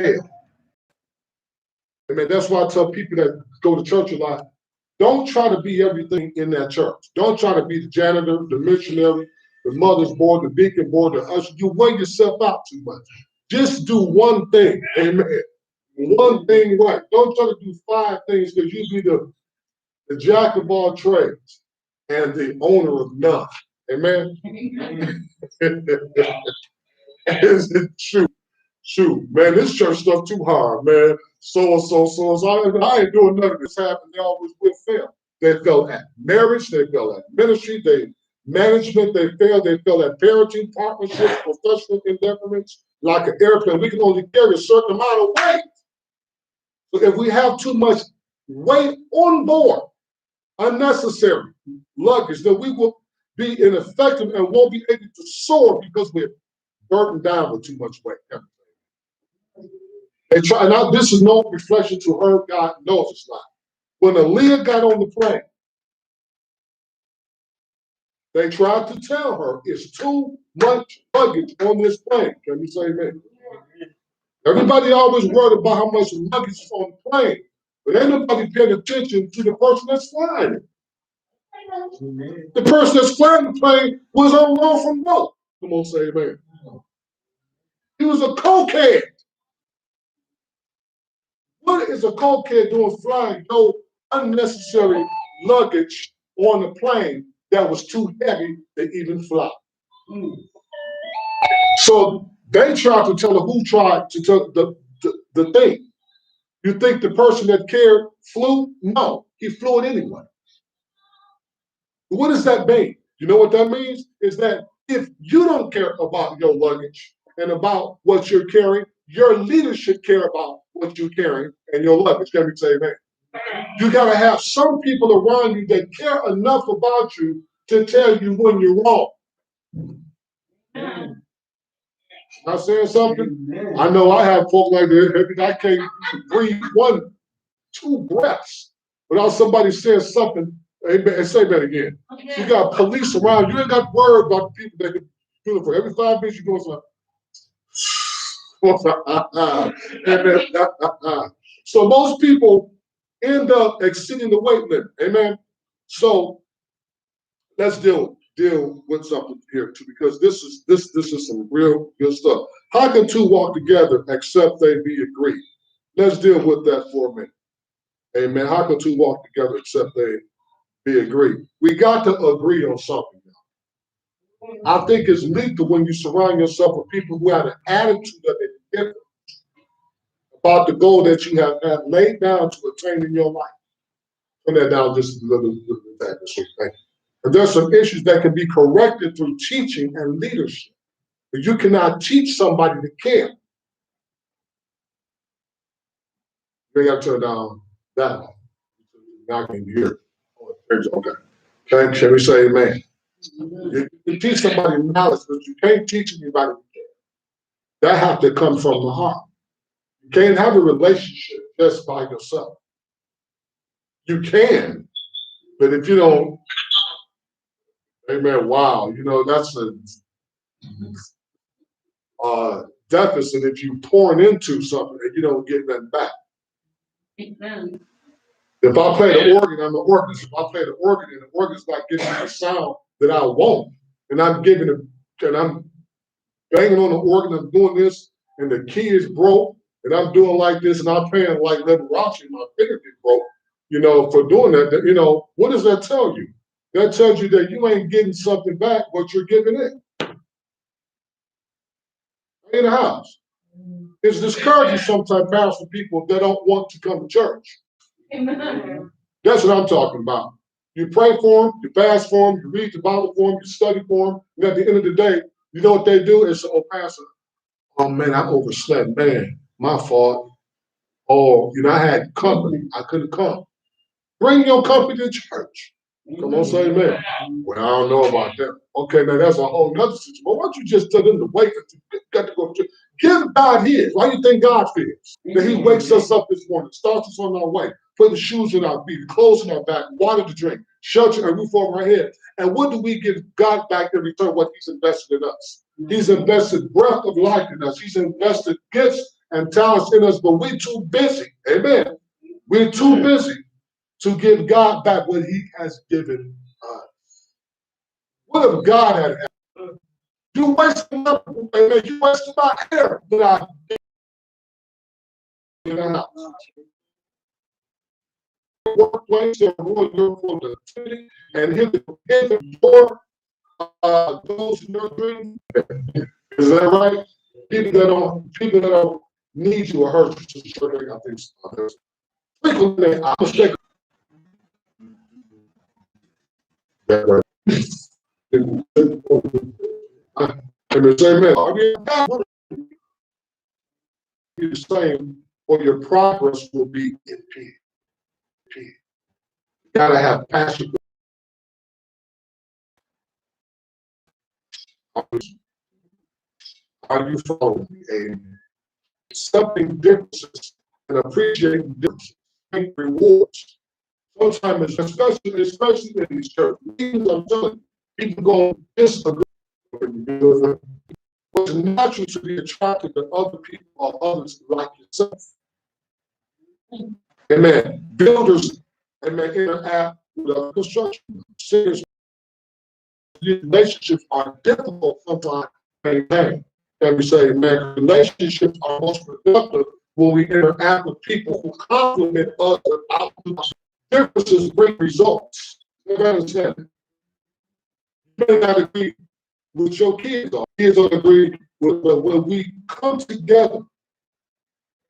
fail. Amen. That's why I tell people that go to church a lot, don't try to be everything in that church. Don't try to be the janitor, the missionary, the mother's board, the deacon board, the usher. You weigh yourself out too much. Just do one thing. Amen. One thing right. Don't try to do 5 things because you be the jack of all trades and the owner of none. Amen. Is it true? Shoot, man, this church stuff too hard, man. So I ain't doing none of this. Happened. They always will fail. They fail at marriage. They fail at ministry. They management. They fail. They fail at parenting, partnerships, professional endeavorments. Like an airplane, we can only carry a certain amount of weight. So if we have too much weight on board, unnecessary luggage, then we will be ineffective and won't be able to soar because we're burdened down with too much weight. They try, now this is no reflection to her, God knows it's not. When Aaliyah got on the plane, they tried to tell her it's too much luggage on this plane. Can you say amen? Everybody always worried about how much luggage is on the plane, but ain't nobody paying attention to the person that's flying it. The person that's flying the plane was on loan from both. Come on, say amen. He was a cokehead. What is a cokehead doing flying no unnecessary luggage on the plane that was too heavy to even fly? So they tried to tell her who tried to tell the thing. You think the person that cared flew? No, he flew it anyway. What does that mean? You know what that means? Is that if you don't care about your luggage and about what you're carrying, your leaders should care about what you're carrying and your luggage. Can we say amen? You got to have some people around you that care enough about you to tell you when you're wrong. Am I saying something? I know I have folk like that. I can't breathe 1-2 breaths without somebody saying something. And say that again. You got police around. You ain't got to worry about the people that can do it for every 5 minutes. You go something. So most people end up exceeding the weight limit. Amen. So let's deal with something here too, because this is some real good stuff. How can 2 walk together except they be agreed? Let's deal with that for a minute. Amen. How can 2 walk together except they be agreed? We got to agree on something now. I think it's lethal when you surround yourself with people who have an attitude that is different about the goal that you have laid down to attain in your life. Turn that down just a little bit. And there's some issues that can be corrected through teaching and leadership. But you cannot teach somebody to care. You got to turn down that one. Now I can hear. Okay. Okay. Shall we say amen? You can teach somebody knowledge, but you can't teach anybody to care. That has to come from the heart. You can't have a relationship just by yourself. You can, but if you don't, amen, wow, that's a deficit if you pouring into something and you don't get nothing back. Amen. If I play the organ, I'm an organist. If I play the organ and the organ's not giving me the sound that I want, and I'm giving it, and I'm banging on the organ, I'm doing this, and the key is broke, and I'm doing like this, and I'm playing like Liberace, my finger get broke, for doing that, what does that tell you? That tells you that you ain't getting something back, but you're giving it. In the house. It's discouraging sometimes, pastor people that don't want to come to church. Amen. That's what I'm talking about. You pray for them, you fast for them, you read the Bible for them, you study for them, and at the end of the day, you know what they do? It's, oh, pastor, oh man, I overslept, man, my fault. Oh, I had company, I couldn't come. Bring your company to church. Come on, say amen. Well, I don't know about that. Okay, now that's a whole nother situation. But why don't you just tell them to wait until you got to go to church? Give God his. Why do you think God feels? That he wakes us up this morning, starts us on our way, put the shoes in our feet, clothes in our back, water to drink, shelter and roof over our head. And what do we give God back in return? What he's invested in us. He's invested breath of life in us. He's invested gifts and talents in us, but we're too busy. Amen. We're too busy to give God back what he has given us. What if God had helped? You wasting up, amen. You wasting my hair that I did in the house. Workplace and ruin your productivity and hit the door those in your dream. Is that right? People that don't need you or hurt you to sure they got things. Frequently, I'm mistaken. That right. And the same man, I mean, God be the same, or your progress will be impeded. You gotta have passion. Are you following me? Amen. Accepting differences and appreciating differences, make rewards. Sometimes, especially in these church meetings, I'm telling you, people go disagree. It's natural to be attracted to other people or others like yourself. Amen. Builders, amen, interact with other construction. Serious relationships are difficult sometimes to maintain. And we say, man, relationships are most productive when we interact with people who complement us without differences bring results. You understand? You may not agree with your kids, or kids don't agree with, but when we come together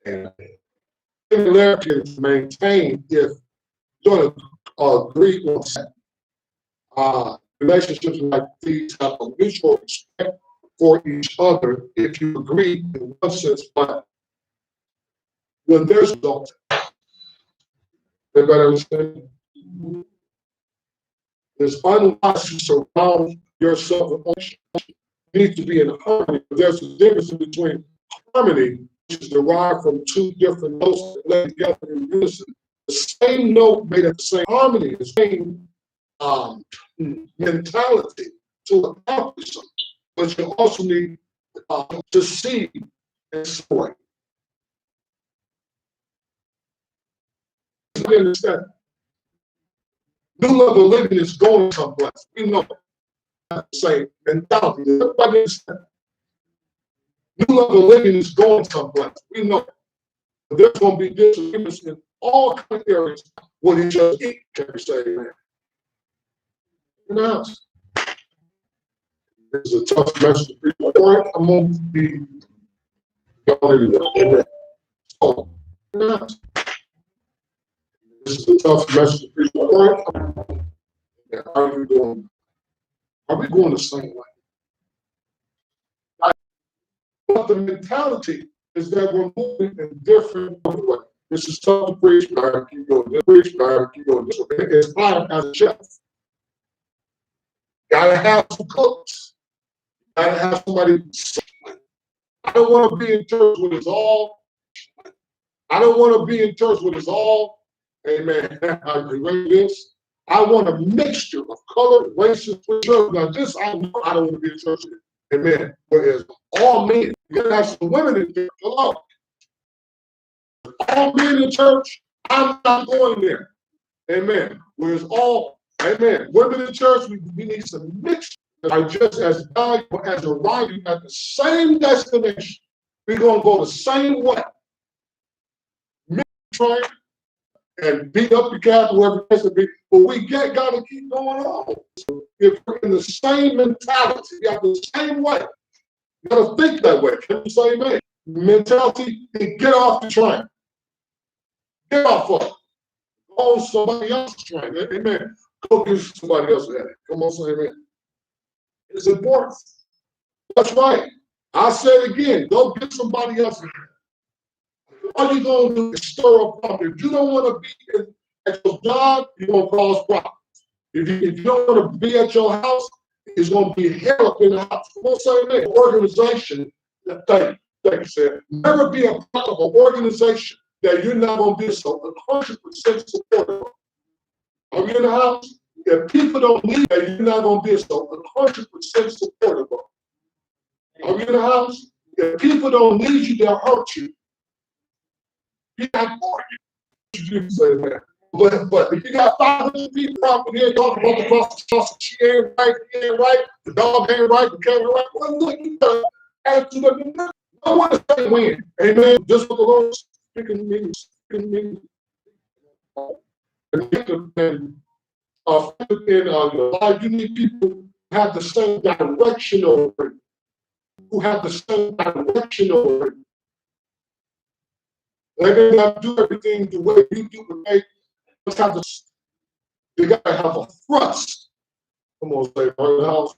and similarity is maintained, if you don't agree on that, relationships like these have a mutual respect for each other if you agree in one sense, but when there's results, everybody understand? It's unwise to surround yourself with emotion. You need to be in harmony. There's a difference between harmony, which is derived from two different notes that lay together in unison. The same note made at the same harmony, the same mentality to accomplish something. But you also need to see and support. You understand? New level living is going someplace. We know that. Same mentality. Everybody understand? New level living is going someplace. We know that. There's going to be disagreements in all kinds of areas when each other eat. Can we say amen? Now, this is a tough message to preach. All right, I'm going to be amen. So, now, this is a tough message to preach. All right, how are we doing? Are we going the same way? But the mentality is that we're moving in different ways. This is tough to preach, but I keep going. This preach, but I keep going. This way. It's hard as a chef. Gotta have some cooks. Gotta have somebody. I don't want to be in church with us all. I don't want to be in church with us all. Amen. I agree with this. I want a mixture of color, races, church. Now, this I know I don't want to be in church with. Amen. Whereas all men, you gotta have some women in church. Hello. All men in church, I'm not going there. Amen. Whereas all, amen, women in church, we need some mixture. Are just as valuable as arriving at the same destination. We're gonna go the same way. Men trying and beat up the cat, whoever it has to be, but we gotta keep going on. So if we're in the same mentality, we have the same way. You gotta think that way. Can you say amen? Mentality, get off the train. Get off of it. Go on somebody else's train. Amen. Go give somebody else at it. Come on, say amen. It's important. That's right. I say it again. Go get somebody else. All you're going to do is stir up problems. If you don't want to be at your job, you're going to cause problems. If you don't want to be at your house, it's going to be hell up in the house. Come on, say amen. Organization, thank you, sir. Never be a part of an organization that you're not going to be so 100% supportive of. Are you in the house? If people don't need that, you're not going to be so 100% supportive of. Are you in the house? If people don't need you, they'll hurt you. He got 40. You say that. But if you got 500 people out here talking about the prostitution, she ain't right, he ain't right, the dog ain't right, the cat ain't right. Well, look, you got attitude of it. No one is saying win. Amen. Just what the Lord is speaking to me, speaking to me. And in your life, you need people who have the same direction over it. Who have the same direction over it. They may not do everything the way you do, but they gotta have a thrust. Come on, say, right in the house.